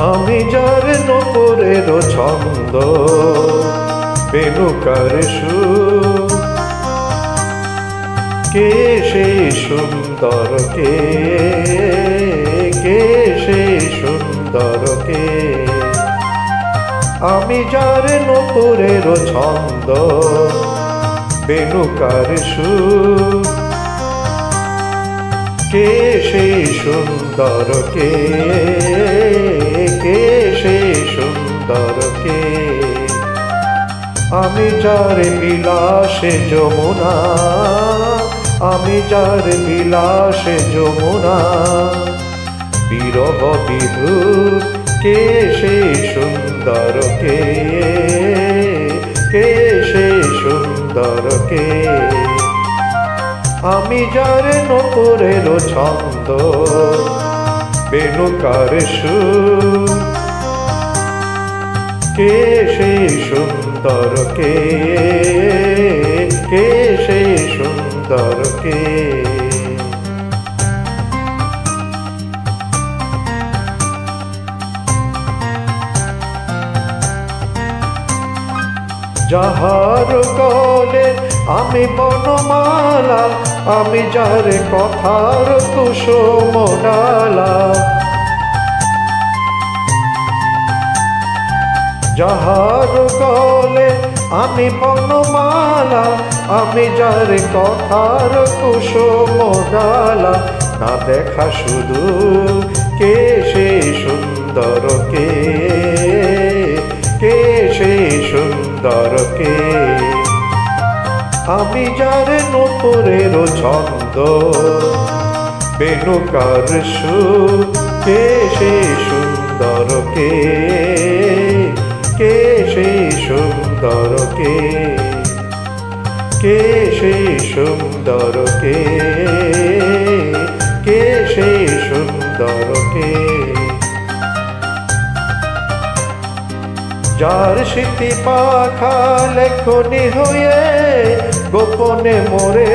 আমি যার নূপুরের ছন্দ, বেনুকার সুর, কে সেই সুন্দর, কে সেই সুন্দর, কে? আমি যার নূপুরের ছন্দ, বেনুকার সুর, কে সেই সুন্দর, কে সেই সুন্দর, কে? আমি যার বিলাসে যমুনা, আমি যার বিলাসে যমুনা, বিরহ বিধুর, কে সেই সুন্দর, কে সেই সুন্দর, কে? আমি যার নূপুরের ছন্দ, বেনুকার সুর, কে সেই সুন্দর, কে সেই সুন্দর, কে? যাহার গলে আমি বনমালা, আমি যার কথার কুসুম ডালা, যাহার গলে আমি বনমালা, আমি যার কথার কুসুম ডালা, না দেখা শুধু, কে সেই সুন্দর, কে সেই সুন্দর, কে? আমি যার নূপুরের ছন্দ, বেনুকার সুর, কে সেই সুন্দর, কে সেই সুন্দর, কে সেই সুন্দর, কে সেই সুন্দর, কে? যার স্মৃতি পাখা লেখনি হয়ে গোপনে মোরে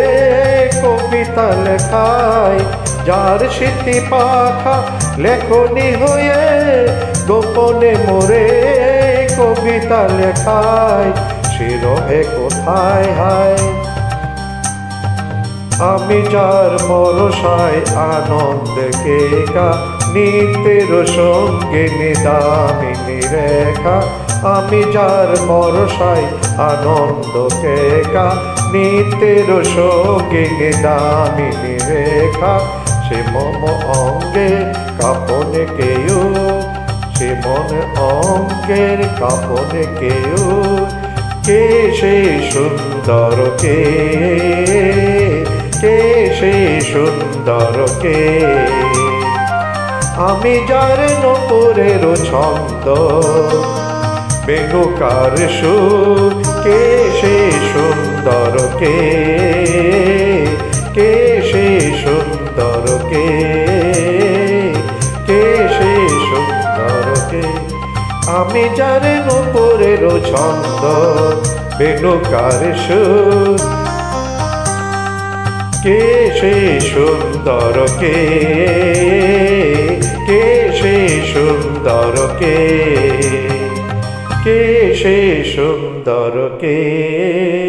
কবিতা লেখায়, যার স্মৃতি পাখা লেখনি হয়ে গোপনে মোরে কবিতা লেখায়, সে রহে কোথায় হায়? আমি যার মরসায় আনন্দে কে গা, নিত্যের সঙ্গে নিদামিনী রেখা, আমি যার মরসায় আনন্দ কে গা, নিত্যের সঙ্গে নিদামিনী রেখা, সে মম অঙ্গে কাঁপনে কেউ, সে মন অঙ্গের কাঁপনে কেউ, কে সেই সুন্দর, কে সেই সুন্দর, কে? আমি যার নূপুরের ছন্দ, বেনুকার সুর, কে সেই সুন্দর, কে সেই সুন্দর, কে সেই সুন্দর, কে? আমি যার নূপুরের ছন্দ, বেনুকার সুর, কে সেই সুন্দর, কে সেই সুন্দর, কে সেই সুন্দর, কে?